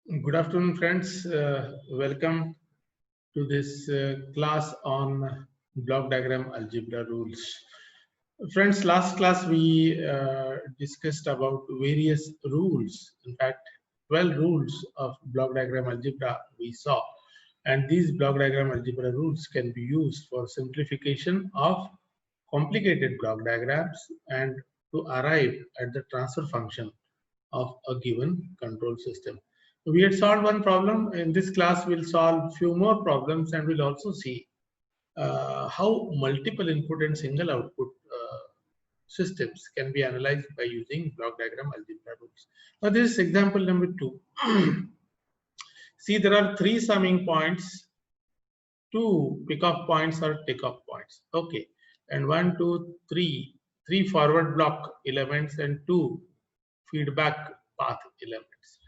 Good afternoon, friends. Welcome to this class on block diagram algebra rules. Friends, last class we discussed about various rules. In fact, 12 rules of block diagram algebra we saw. And these block diagram algebra rules can be used for simplification of complicated block diagrams and to arrive at the transfer function of a given control system. We had solved one problem. In this class, we'll solve few more problems and we'll also see how multiple input and single output systems can be analyzed by using block diagram algebra rules. Now, this is example number 2. See, there are 3 summing points, 2 pick-off points or take-off points. Okay, and 1, 2, 3, 3 forward block elements and 2 feedback path elements,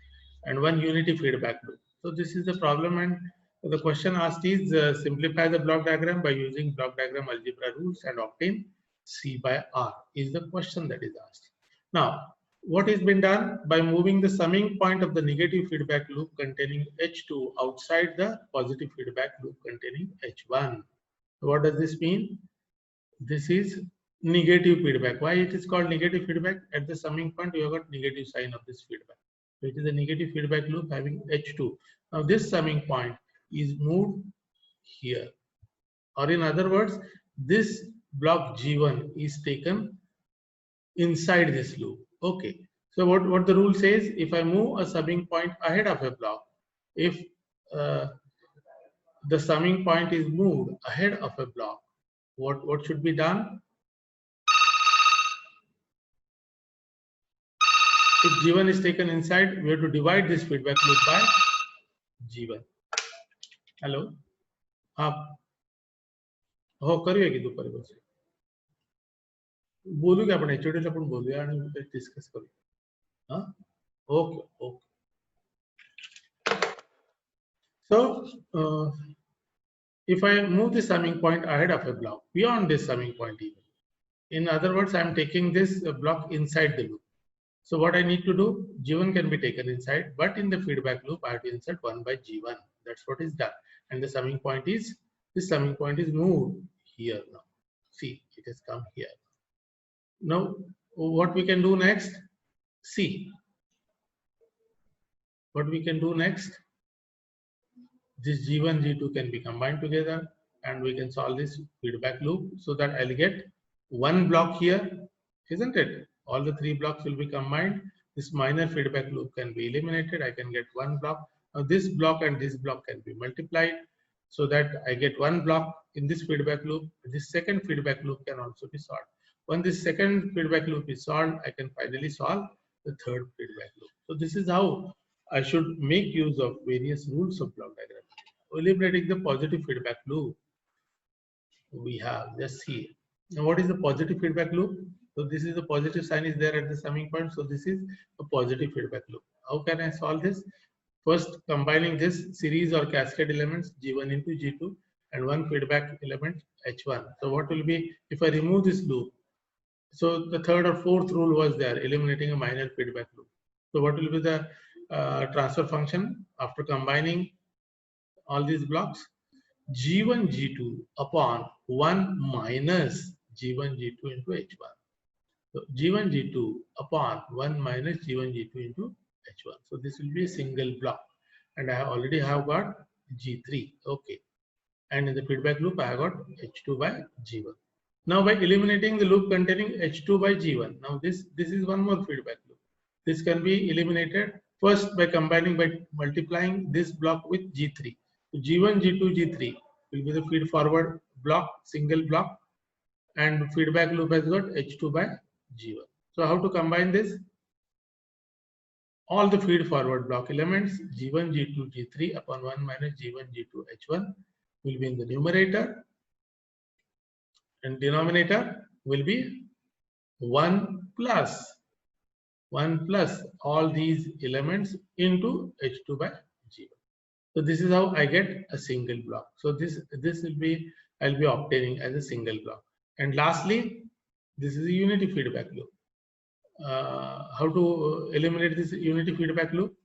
and 1 unity feedback loop. So this is the problem, and the question asked is simplify the block diagram by using block diagram algebra rules and obtain C by R is the question that is asked. Now, what has been done? By moving the summing point of the negative feedback loop containing H2 outside the positive feedback loop containing H1. What does this mean? This is negative feedback. Why it is called negative feedback? At the summing point, you have got negative sign of this feedback. So it is a negative feedback loop having H2. Now this summing point is moved here. Or in other words, this block G1 is taken inside this loop. Okay. So what the rule says, if I move a summing point ahead of a block, if the summing point is moved ahead of a block, what should be done? If G1 is taken inside, we have to divide this feedback loop by G1. Hello? हो करूया की दुपारी बसून बोलू की आपण एचओडीला पण बोलूया आणि डिस्कस करूया. हां okay okay. So if I move the summing point ahead of a block beyond this summing point even, in other words, I am taking this block inside the loop. So what I need to do, G1 can be taken inside, but in the feedback loop, I have to insert 1 by G1. That's what is done. And the summing point is, this summing point is moved here now. See, it has come here. Now, what we can do next? See, what we can do next? This G1, G2 can be combined together and we can solve this feedback loop so that I'll get one block here, isn't it? All the 3 blocks will be combined. This minor feedback loop can be eliminated. I can get one block. Now this block and this block can be multiplied so that I get one block in this feedback loop. This second feedback loop can also be solved. When this second feedback loop is solved, I can finally solve the third feedback loop. So this is how I should make use of various rules of block diagram. Eliminating the positive feedback loop, we have, just see. Now what is the positive feedback loop? So this is the positive sign is there at the summing point. So this is a positive feedback loop. How can I solve this? First, combining this series or cascade elements G1 into G2 and one feedback element H1. So what will be if I remove this loop? So the third or fourth rule was there, eliminating a minor feedback loop. So what will be the transfer function after combining all these blocks? G1 G2 upon 1 minus G1 G2 into H1. So G1 G2 upon 1 minus G1 G2 into H1. So this will be a single block, and I already have got G3. Okay, and in the feedback loop I have got H2 by G1. Now by eliminating the loop containing H2 by G1, now this is one more feedback loop. This can be eliminated first by combining, by multiplying this block with G3. So G1 G2 G3 will be the feed forward block, single block, and feedback loop has got H2 by G1. So how to combine this? All the feed forward block elements G1 G2 G3 upon 1 minus G1 G2 H1 will be in the numerator, and denominator will be 1 plus all these elements into H2 by G1. So this is how I get a single block. So this will be, I'll be obtaining as a single block. And lastly, this is a unity feedback loop. How to eliminate this unity feedback loop?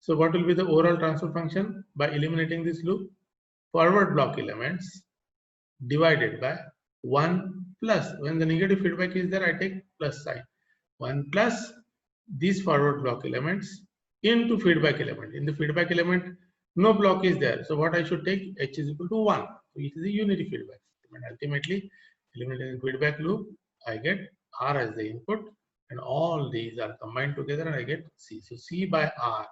So what will be the overall transfer function? By eliminating this loop, forward block elements divided by 1 plus, when the negative feedback is there, I take plus sign, 1 plus these forward block elements into feedback element. In the feedback element, no block is there. So what I should take? H is equal to 1. So it is a unity feedback. And ultimately, eliminating the feedback loop, I get R as the input, and all these are combined together and I get C. So C by R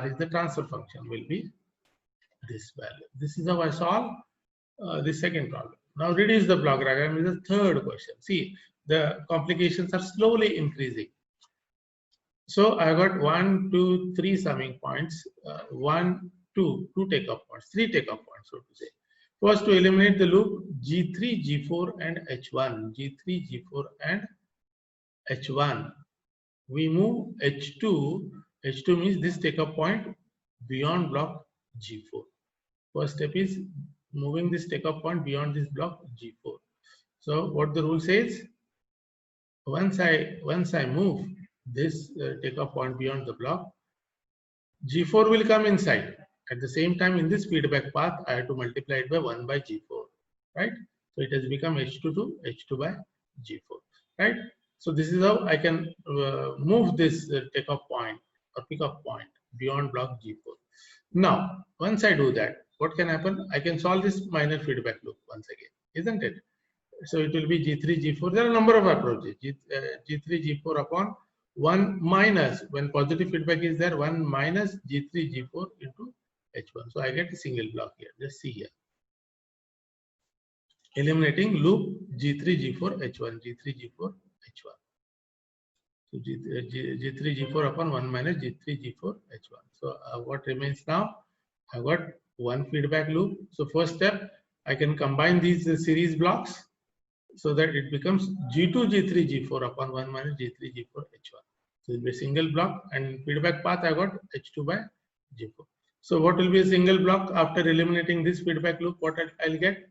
is the transfer function, will be this value. This is how I solve the second problem. Now reduce the block diagram is the third question. See, the complications are slowly increasing. So I got 1, 2, 3 summing points, 1, 2 takeoff points, 3 takeoff points, so to say. First, to eliminate the loop G3, G4, and H1. G3, G4, and H1. We move H2. H2 means this takeoff point beyond block G4. First step is moving this takeoff point beyond this block G4. So what the rule says, once I move this takeoff point beyond the block, G4 will come inside. At the same time, in this feedback path, I have to multiply it by 1 by G4, right? So it has become H2 to H2 by G4, right? So this is how I can move this takeoff point or pickup point beyond block G4. Now, once I do that, what can happen? I can solve this minor feedback loop once again, isn't it? So it will be G3, G4. There are a number of approaches. G3, G4 upon 1 minus, when positive feedback is there, 1 minus G3, G4 into H1. So I get a single block here. Just see here. Eliminating loop G3, G4, H1. G3, G4, H1. So G3, G4 upon 1 minus G3, G4, H1. So what remains now? I got one feedback loop. So first step, I can combine these series blocks so that it becomes G2, G3, G4 upon 1 minus G3, G4, H1. So it will be a single block, and in feedback path I got H2 by G4. So what will be a single block after eliminating this feedback loop? What I'll get?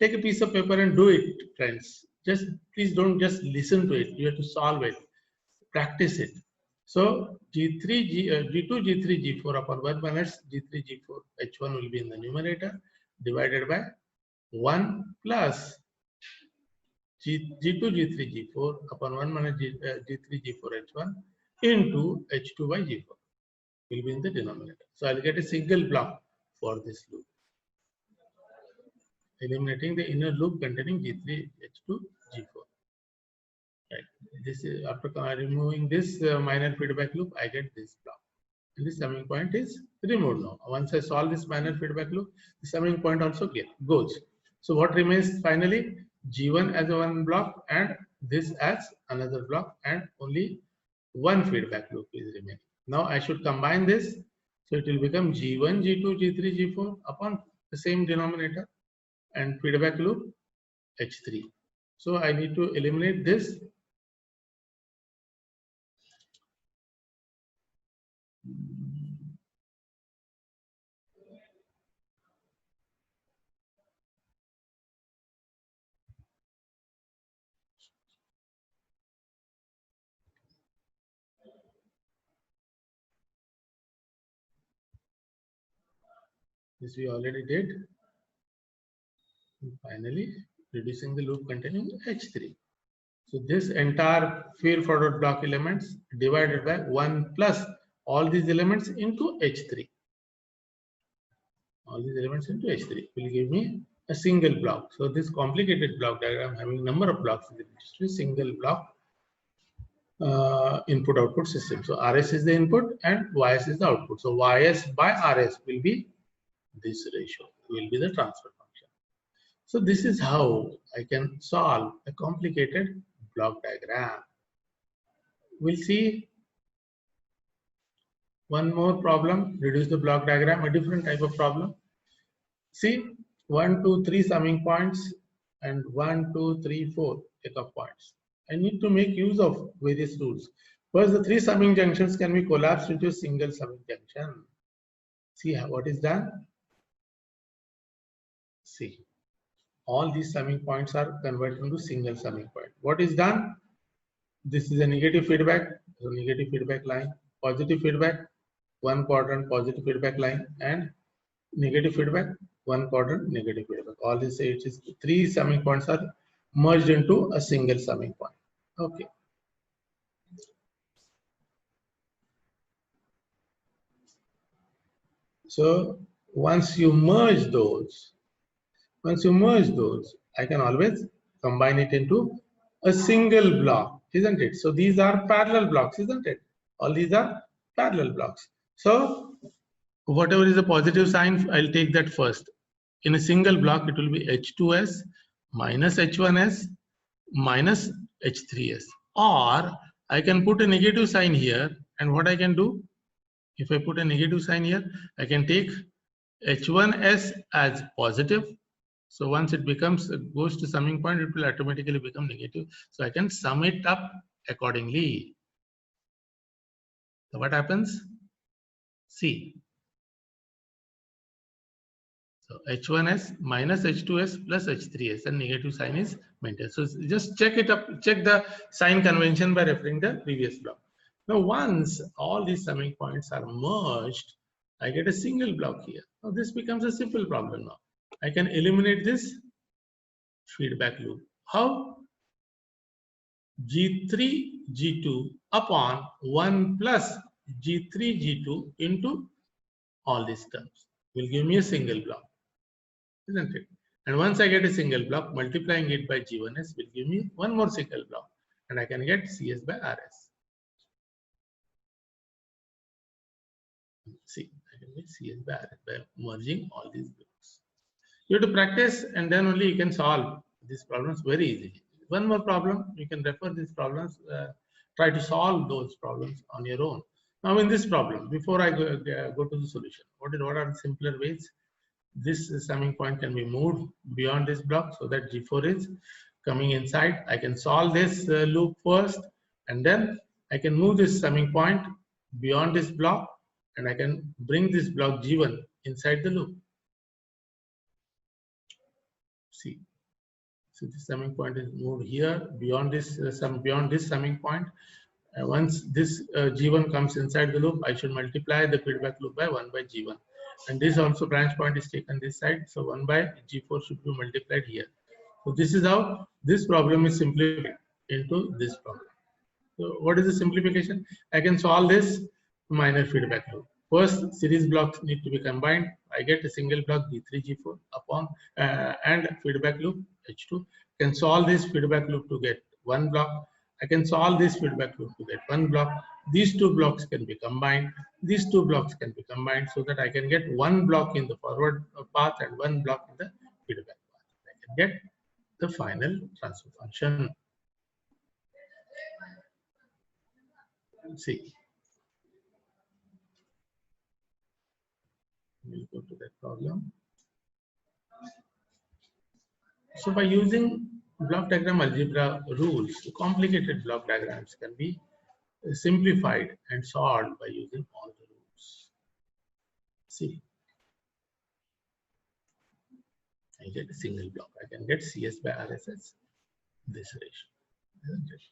Take a piece of paper and do it, friends. Just please don't just listen to it. You have to solve it, practice it. So G2, G3, G4 upon 1 minus G3, G4, H1 will be in the numerator, divided by 1 plus G2, G3, G4 upon 1 minus G3, G4, H1 into H2 by G4 will be in the denominator. So I'll get a single block for this loop, eliminating the inner loop containing G3, H2, G4. Right. This is after removing this minor feedback loop, I get this block. And this summing point is removed now. Once I solve this minor feedback loop, the summing point also goes. So what remains finally? G1 as a one block and this as another block, and only one feedback loop is remaining. Now I should combine this. So it will become G1, G2, G3, G4 upon the same denominator, and feedback loop H3. So I need to eliminate this. This we already did. And finally, reducing the loop containing H3. So this entire feed forward block elements divided by 1 plus all these elements into H3. All these elements into H3 will give me a single block. So this complicated block diagram having number of blocks is a single block input output system. So RS is the input and YS is the output. So YS by RS will be this ratio, will be the transfer function. So this is how I can solve a complicated block diagram. We'll see one more problem, reduce the block diagram, a different type of problem. See, 1, 2, 3 summing points and 1, 2, 3, 4 takeoff points. I need to make use of various rules. First, the 3 summing junctions can be collapsed into a single summing junction. See what is done. See, all these summing points are converted into single summing point. What is done? This is a negative feedback, so negative feedback line, positive feedback, one quadrant positive feedback line, and negative feedback, one quadrant negative feedback. All these three summing points are merged into a single summing point. Okay. So once you merge those, I can always combine it into a single block, isn't it? So these are parallel blocks, isn't it? All these are parallel blocks. So whatever is the positive sign, I'll take that first. In a single block, it will be H2S minus H1S minus H3S. Or I can put a negative sign here, and what I can do, if I put a negative sign here, I can take H1S as positive. So once it goes to summing point, it will automatically become negative. So I can sum it up accordingly. So what happens? See. So H1S minus H2S plus H3S, and negative sign is maintained. So just check it up, check the sign convention by referring the previous block. Now once all these summing points are merged, I get a single block here. Now this becomes a simple problem now. I can eliminate this feedback loop. How? G3 G2 upon 1 plus G3 G2 into all these terms will give me a single block, isn't it? And once I get a single block, multiplying it by G1S will give me one more single block, and I can get CS by RS. See, I can get CS by RS by merging all these blocks. You have to practice, and then only you can solve these problems very easily. One more problem, you can refer these problems, try to solve those problems on your own. Now in this problem, before I go to the solution, what are the simpler ways? This summing point can be moved beyond this block so that G4 is coming inside. I can solve this loop first, and then I can move this summing point beyond this block, and I can bring this block G1 inside the loop. See, so the summing point is moved here beyond this summing point. Once this G1 comes inside the loop, I should multiply the feedback loop by 1 by G1. And this also branch point is taken this side. So 1 by G4 should be multiplied here. So this is how this problem is simplified into this problem. So what is the simplification? I can solve this minor feedback loop. First, series blocks need to be combined. I get a single block G3, G4 upon and feedback loop H2. Can solve this feedback loop to get one block. I can solve this feedback loop to get one block. These two blocks can be combined. These two blocks can be combined so that I can get one block in the forward path and one block in the feedback path. I can get the final transfer function. See. We'll go to that problem. So by using block diagram algebra rules, complicated block diagrams can be simplified and solved by using all the rules. See, I get a single block. I can get CS by RS as this ratio, isn't it?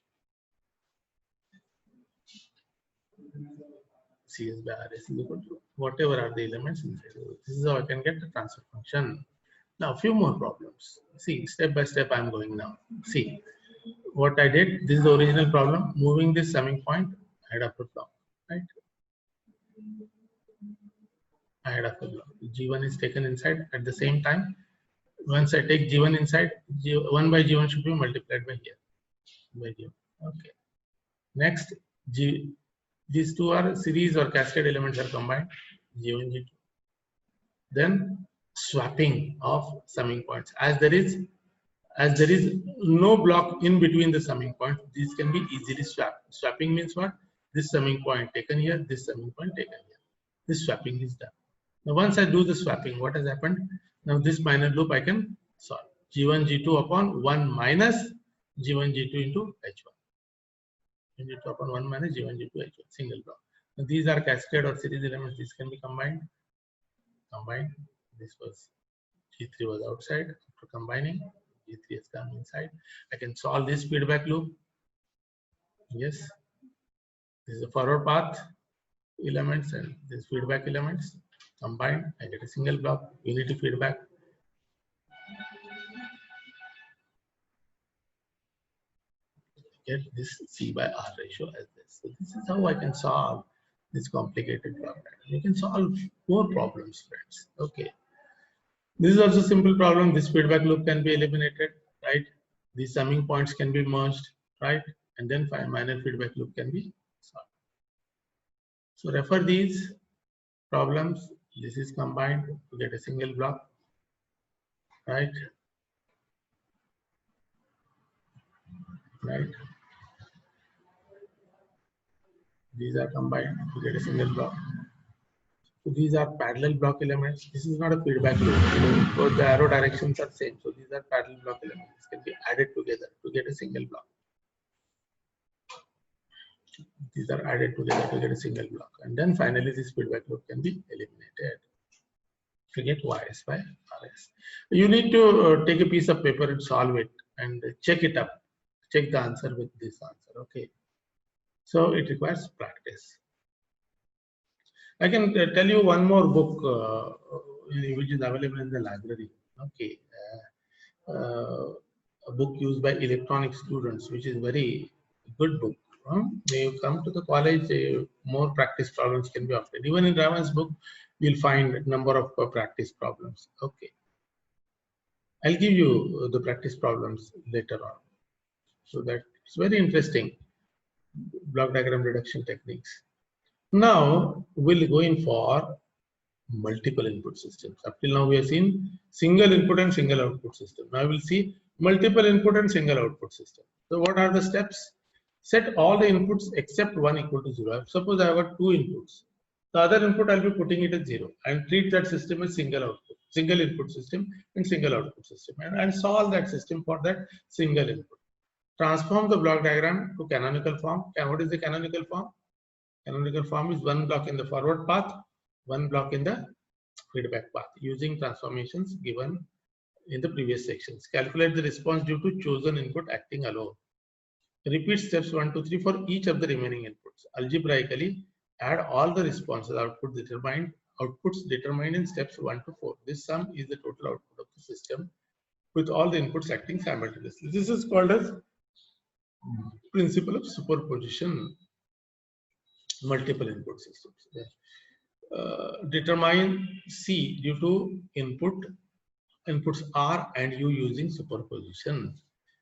CS by RS is equal to whatever are the elements inside. This is how I can get the transfer function. Now, a few more problems. See, step by step, I'm going now. See, what I did, this is the original problem. Moving this summing point, I had upper block, right? I had upper block. G1 is taken inside at the same time. Once I take G1 inside, 1 by G1 should be multiplied by here. By G1. Okay. Next, these two are series or cascade elements are combined, G1, G2. Then swapping of summing points. As there is no block in between the summing points, these can be easily swapped. Swapping means what? This summing point taken here, this summing point taken here. This swapping is done. Now once I do the swapping, what has happened? Now this minor loop I can solve. G1, G2 upon 1 minus G1, G2 into H1. G2 upon 1 minus G1, G2, H1, single block. Now these are cascade or series elements. These can be combined. This was G3 was outside. After combining, G3 has come inside. I can solve this feedback loop. Yes, this is a forward path. elements and these feedback elements combined, I get a single block, unity feedback. Get this C by R ratio as this. So this is how I can solve this complicated block diagram. You can solve more problems, friends. Okay. This is also a simple problem. This feedback loop can be eliminated, right? These summing points can be merged, right? And then minor feedback loop can be solved. So refer these problems. This is combined to get a single block, right? Right. These are combined to get a single block. So these are parallel block elements. This is not a feedback loop. Both the arrow directions are same. So these are parallel block elements. This can be added together to get a single block. These are added together to get a single block. And then finally, this feedback loop can be eliminated. To get Ys by Rs. You need to take a piece of paper and solve it and check it up. Check the answer with this answer. Okay. So it requires practice. I can tell you one more book which is available in the library. Okay. A book used by electronic students, which is very good book. When you come to the college, more practice problems can be offered. Even in Raman's book, you'll find a number of practice problems. Okay. I'll give you the practice problems later on. So that it's very interesting. Block diagram reduction techniques. Now we'll go in for multiple input systems. Up till now we have seen single input and single output system. Now we'll see multiple input and single output system. So what are the steps? Set all the inputs except one equal to 0. Suppose I have got two inputs. The other input I'll be putting it as 0 and treat that system as single output, single input system and single output system. And I'll solve that system for that single input. Transform the block diagram to canonical form. And what is the canonical form? Canonical form is one block in the forward path, one block in the feedback path using transformations given in the previous sections. Calculate the response due to chosen input acting alone. Repeat steps 1, 2, 3 for each of the remaining inputs. Algebraically, add all the responses outputs determined in steps 1 to 4. This sum is the total output of the system with all the inputs acting simultaneously. This is called as principle of superposition. Multiple input systems. Determine C due to inputs R and U using superposition.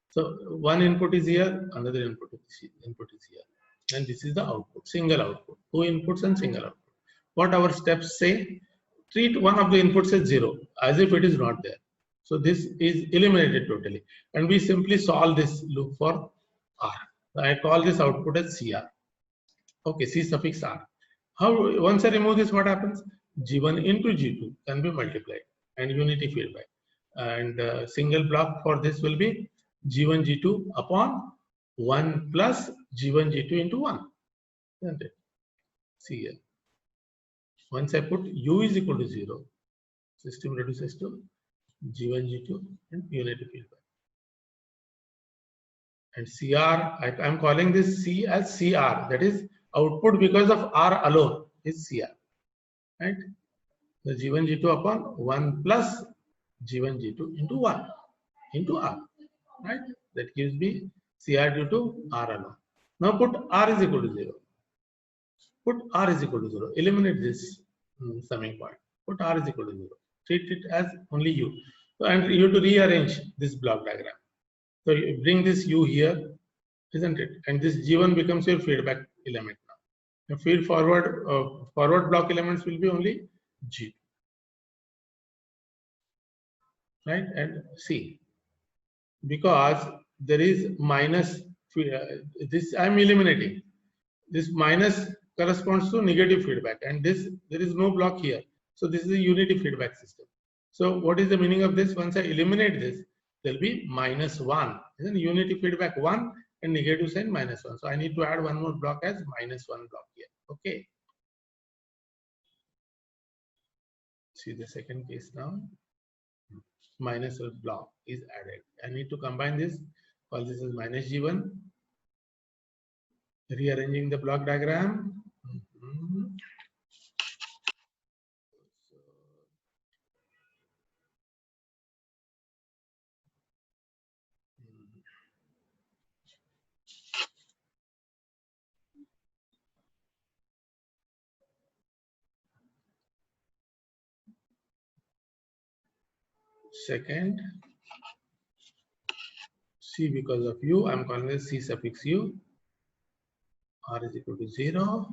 So one input is here, another input is here, and this is the output, single output, two inputs and single output. What our steps say? Treat one of the inputs as 0, as if it is not there. So this is eliminated totally, and we simply solve this loop for R. I call this output as CR. Okay, C suffix R. How once I remove this, what happens? G1 into G2 can be multiplied and unity feedback. And single block for this will be G1 G2 upon 1 plus G1 G2 into 1. Isn't it? See here. Once I put U is equal to 0, system reduces to G1 G2 and unity feedback. And CR, I'm calling this C as CR, that is output because of R alone is CR, right? The G1 G2 upon 1 plus G1 G2 into 1 into R, right? That gives me CR due to R alone. Now put R is equal to 0. Put R is equal to 0. Eliminate this summing point. Put R is equal to 0. Treat it as only U. So, and you have to rearrange this block diagram. So you bring this U here, isn't it? And this G1 becomes your feedback element now. The feed forward block elements will be only G, right? And C, because there is minus, this I am eliminating. This minus corresponds to negative feedback, and this there is no block here. So this is a unity feedback system. So what is the meaning of this? Once I eliminate this, there will be -1. Then unity feedback 1 and negative sign -1. So I need to add one more block as -1 block here. Okay. See the second case now. -1 block is added. I need to combine this. Call this as -G1. Rearranging the block diagram. second, C because of U, I'm calling this C suffix U, R is equal to 0.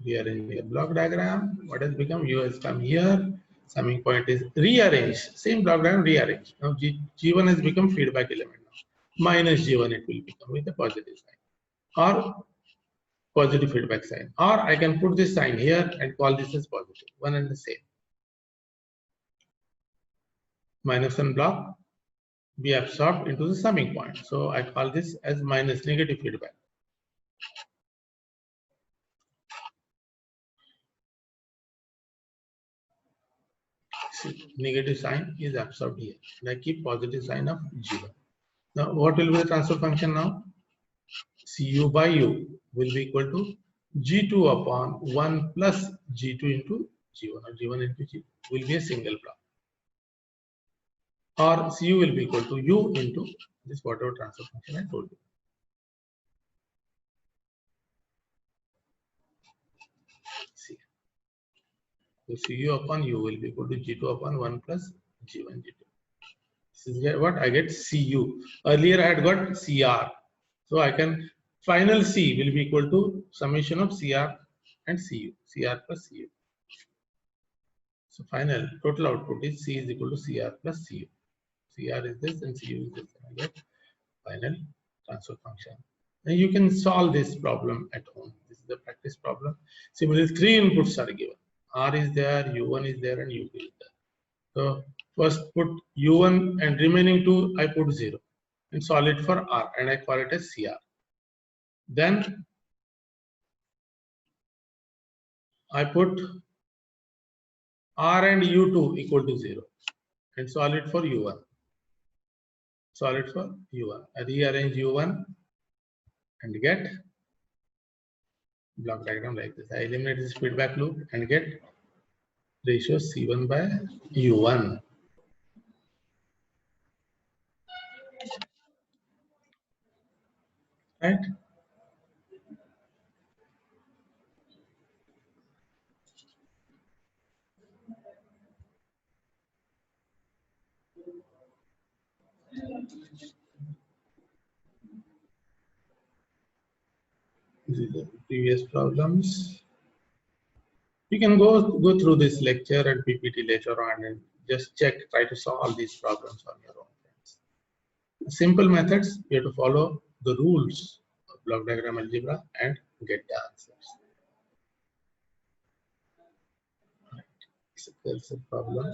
Rearrange the block diagram. What has become? U has come here. Summing point is rearrange. Same block diagram, rearrange. Now G1 has become feedback element now. Minus G1 it will become with a positive sign or positive feedback sign. Or I can put this sign here and call this as positive. One and the same. Minus one block be absorbed into the summing point. So I call this as minus negative feedback. See, negative sign is absorbed here. And I keep positive sign of G1. Now what will be the transfer function now? Cu by U will be equal to G2 upon 1 plus G2 into G1 or G1 into G2 will be a single block. Or Cu will be equal to U into this whatever transfer function I told you. See. So Cu upon U will be equal to G2 upon 1 plus G1 G2. This is what I get Cu. Earlier I had got Cr. So I can final C will be equal to summation of Cr and Cu. Cr plus Cu. So final total output is C is equal to Cr plus Cu. Cr is this and Cu is this. I get final transfer function. And you can solve this problem at home. This is the practice problem. Similarly, 3 inputs are given. R is there, U1 is there, and U2 is there. So first put U1 and remaining 2 I put 0 and solve it for R and I call it as Cr. Then I put R and U2 equal to 0 and solve it for U1. Solve it for U1. I rearrange U1 and get block diagram like this. I eliminate this feedback loop and get ratio C1 by U1. Right? This is the previous problems. You can go through this lecture and PPT later on and just check, try to solve these problems on your own. Friends. Simple methods, you have to follow the rules of block diagram algebra and get the answers. Right. So there's a problem.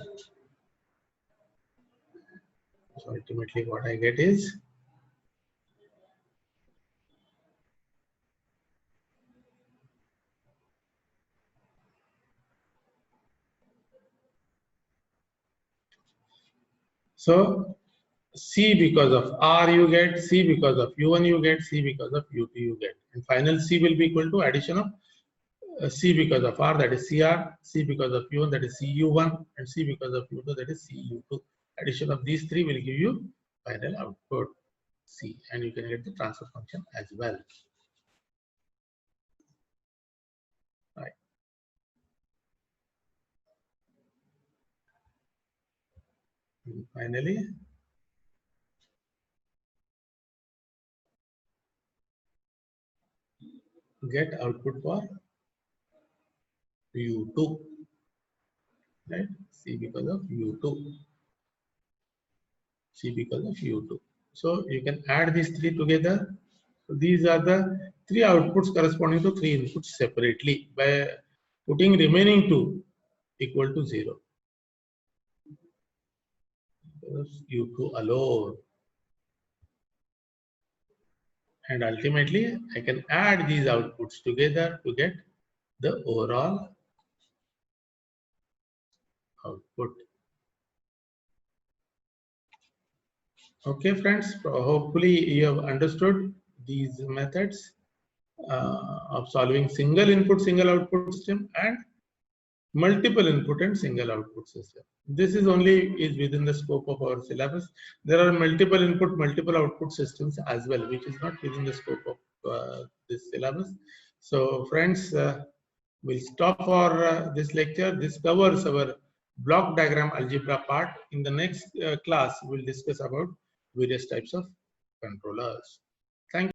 So ultimately what I get is so C because of R you get, C because of U1 you get, C because of U2 you get. And final C will be equal to addition of C because of R, that is CR, C because of U1, that is CU1, and C because of U2, that is CU2. Addition of these three will give you final output C, and you can get the transfer function as well. Right. And finally, get output for U2, right? C because of U2. C because of U2. So you can add these three together. So these are the three outputs corresponding to three inputs separately by putting remaining two equal to 0. U2 alone. And ultimately, I can add these outputs together to get the overall output. Okay, friends, hopefully you have understood these methods of solving single input, single output system and multiple input and single output system. This is only within the scope of our syllabus. There are multiple input, multiple output systems as well, which is not within the scope of this syllabus. So friends, we'll stop for this lecture. This covers our block diagram algebra part. In the next class, we'll discuss about various types of controllers. Thank you.